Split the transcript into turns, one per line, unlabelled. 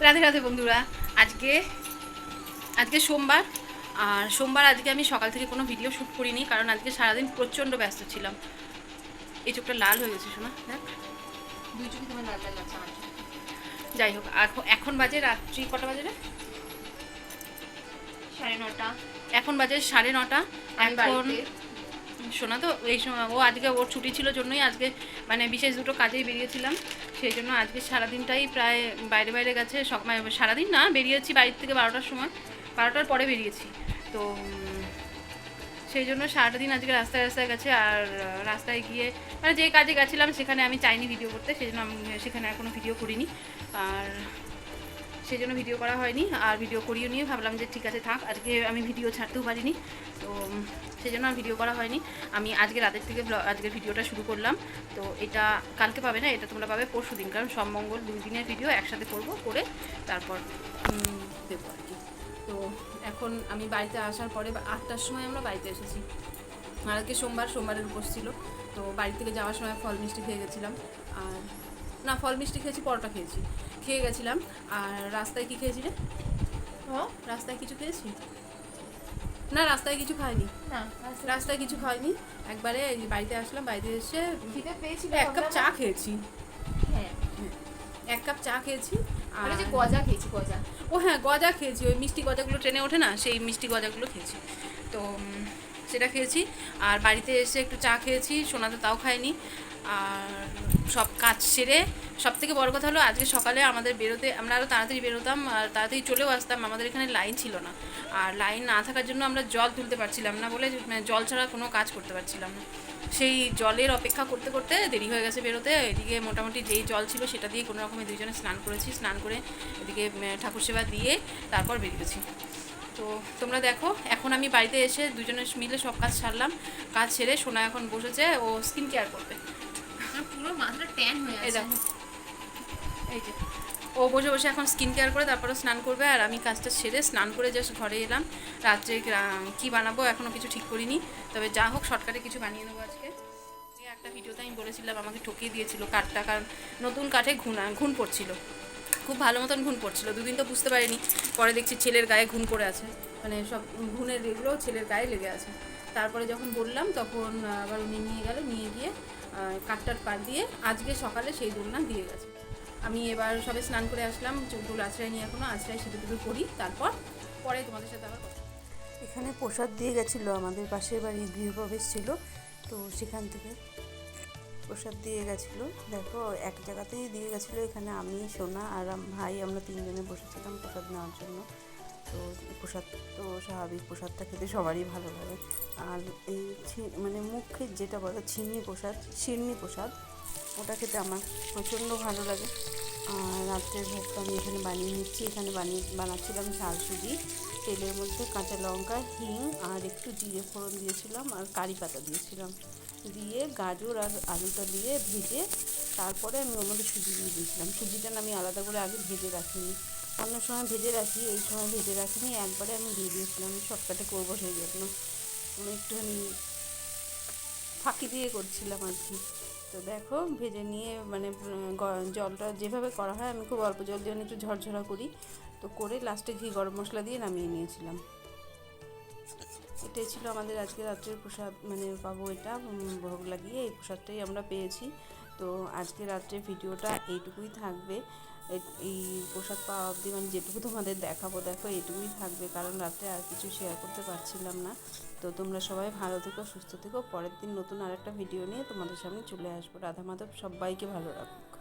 রাধে রাধে বন্ধুরা। আজকে আজকে সোমবার। আর সোমবার আজকে আমি সকাল থেকে কোনো ভিডিও শ্যুট করিনি, কারণ আজকে সারাদিন প্রচণ্ড ব্যস্ত ছিলাম। এই চোখটা লাল হয়ে গেছে শোনা, দেখ দুই চোখে তোমার লাল লাল লাগছে আমার চোখে। যাই হোক, এখন এখন বাজে রাত্রি কটা বাজে রে? 9:30। এখন বাজে 9:30। এখন শোনা তো এই সময় ও আজকে ওর ছুটি ছিল জন্যই আজকে মানে বিশেষ দুটো কাজেই বেরিয়েছিলাম। সেই জন্য আজকে সারাদিনটাই প্রায় বাইরে বাইরে গেছে। সব মানে সারাদিন না, বেরিয়েছি বাড়ির থেকে 12টার সময়, 12টার পরে বেরিয়েছি। তো সেই জন্য সারাটা দিন আজকে রাস্তায় রাস্তায় গেছে। আর রাস্তায় গিয়ে মানে যে কাজে গেছিলাম সেখানে আমি চাইনি ভিডিও করতে, সেই জন্য আমি সেখানে আর কোনো ভিডিও করিনি। আর সেই জন্য ভিডিও করা হয়নি। আর ভিডিও করিও নিয়ে ভাবলাম যে ঠিক আছে থাক, আজকে আমি ভিডিও ছাড়তেও পারিনি, তো সেই জন্য আর ভিডিও করা হয়নি। আমি আজকে রাতের থেকে আজকের ভিডিওটা শুরু করলাম। তো এটা কালকে পাবে না, এটা তোমরা পাবে পরশু দিন, কারণ সব মঙ্গল 2 দিনের ভিডিও একসাথে করব, করে তারপর দেবো আর কি। তো এখন আমি বাড়িতে আসার পরে 8টার সময় আমরা বাড়িতে এসেছি। আর আজকে সোমবারের উপোস ছিল। তো বাড়ি থেকে যাওয়ার সময় ফল মিষ্টি খেয়ে গেছিলাম। আর না, ফল মিষ্টি খেয়েছি, পরোটা খেয়ে গেছিলাম। আর রাস্তায় কি খেয়েছি রে? রাস্তায় কিছু খেয়েছি না, রাস্তায় কিছু খাইনি। না, রাস্তায় কিছু খাইনি। একবারে বাড়িতে আসলাম, বাড়িতে এসে এক কাপ চা খেয়েছি। হ্যাঁ, 1 কাপ চা খেয়েছি। আর যে গজা খেয়েছি, গজা। ও হ্যাঁ, গজা খেয়েছি, ওই মিষ্টি গজাগুলো ট্রেনে ওঠে না, সেই মিষ্টি গজাগুলো খেয়েছি। তো সেটা খেয়েছি। আর বাড়িতে এসে একটু চা খেয়েছি, সোনা তো তাও খায়নি। আর সব কাজ সেরে, সব থেকে বড় কথা হলো আজকে সকালে আমাদের বেরোতে, আমরা আরও তাড়াতাড়ি বেরোতাম আর তাড়াতাড়ি চলেও আসতাম। আমাদের এখানে লাইন ছিল না, আর লাইন না থাকার জন্য আমরা জল তুলতে পারছিলাম না বলে, মানে জল ছাড়া কোনো কাজ করতে পারছিলাম না। সেই জলের অপেক্ষা করতে করতে দেরি হয়ে গেছে বেরোতে। এদিকে মোটামুটি যেই জল ছিল সেটা দিয়ে কোনো রকমে দুজনে স্নান করেছি, স্নান করে এদিকে ঠাকুর সেবা দিয়ে তারপর বেরিয়েছি। তো তোমরা দেখো, এখন আমি বাড়িতে এসে দুজনে মিলে সব কাজ সারলাম। কাজ সেরে সোনা এখন বসেছে, ও স্কিন কেয়ার করবে। পুরো মাথাটা ট্যান হয়ে আছে, এই দেখো, এই যে ও বসে বসে এখন স্কিন কেয়ার করে তারপরে স্নান করবে। আর আমি কাজটা সেরে স্নান করে জাস্ট ঘরে এলাম। রাত্রে কী বানাবো এখনও কিছু ঠিক করিনি, তবে যা হোক শর্টকাটে কিছু বানিয়ে নেবো আজকে। একটা ভিডিওতে আমি বলেছিলাম আমাকে ঠকিয়ে দিয়েছিল কাঠটা, কারণ নতুন কাঠে ঘুণ পড়ছিল, খুব ভালো মতন ঘুণ পড়ছিল। দুদিন তো বুঝতে পারিনি, পরে দেখছি ছেলের গায়ে ঘুণ পড়ে আছে, মানে সব ঘুণের এগুলো ছেলের গায়ে লেগে আছে। তারপরে যখন বললাম তখন আবার উনি নিয়ে গিয়ে কাঠটার পার দিয়ে আজকে সকালে সেই দোলনা দিয়ে গেছে। আমি এবার সবে স্নান করে আসলাম, চুল আশ্রয় নিয়ে এখনও আশ্রয় সিঁদুর করি, তারপর পরে তোমাদের সাথে আবার কথা।
এখানে প্রসাদ দিয়ে গেছিলো, আমাদের পাশের বাড়ি গৃহপ্রবেশ ছিল, তো সেখান থেকে প্রসাদ দিয়ে গেছিলো। দেখো এক জায়গাতেই দিয়ে গেছিলো। এখানে আমি, সোনা আর ভাই আমরা 3 জনে বসেছিলাম প্রসাদ নেওয়ার জন্য। তো প্রসাদ তো স্বাভাবিক, প্রসাদটা খেতে সবারই ভালো লাগে। আর এই মানে মুখে যেটা বলে শিরনি প্রসাদ, ওটা খেতে আমার প্রচণ্ড ভালো লাগে। আর রাত্রের ভোগটা আমি এখানে বানিয়ে নিচ্ছি। এখানে বানাচ্ছিলাম ঝাল সুজি, তেলের মধ্যে কাঁচা লঙ্কা, হিং আর একটু জিরে ফোড়ন দিয়েছিলাম, আর কারি পাতা দিয়েছিলাম, দিয়ে গাজর আর আলুটা দিয়ে ভেজে তারপরে আমি ওর মধ্যে সুজি দিয়ে দিয়েছিলাম। সুজিটা আমি আলাদা করে আগে ভেজে রাখিনি, অন্য সময় ভেজে রাখি, এই সময় ভেজে রাখিনি, একবারে আমি দিয়ে দিয়েছিলাম। শর্টকাটে করবো সেই জন্য আমি একটুখানি ফাঁকি দিয়ে করছিলাম আর কি। তো দেখো ভেজে নিয়ে মানে জলটা যেভাবে করা হয়, আমি খুব অল্প জল দিয়ে একটু ঝরঝরা করি, তো করে লাস্টে ঘি গরম মশলা দিয়ে নামিয়ে নিয়েছিলাম। এটাই ছিল আমাদের আজকে রাত্রের প্রসাদ, মানে পাবো এটা ভোগ লাগিয়ে এই প্রসাদটাই আমরা পেয়েছি। তো আজকে রাত্রের ভিডিওটা এইটুকুই থাকবে। এই প্রসাদ পাওয়া অবধি মানে যেটুকু তোমাদের দেখাবো, দেখো এইটুকুই থাকবে, কারণ রাত্রে আর কিছু শেয়ার করতে পারছিলাম না। তো তোমরা সবাই ভালো থেকো, সুস্থ থেকো। পরের দিন নতুন আরেকটা ভিডিও নিয়ে তোমাদের সামনে চলে আসবো। রাধা মাধব সবাইকে ভালো রাখুক।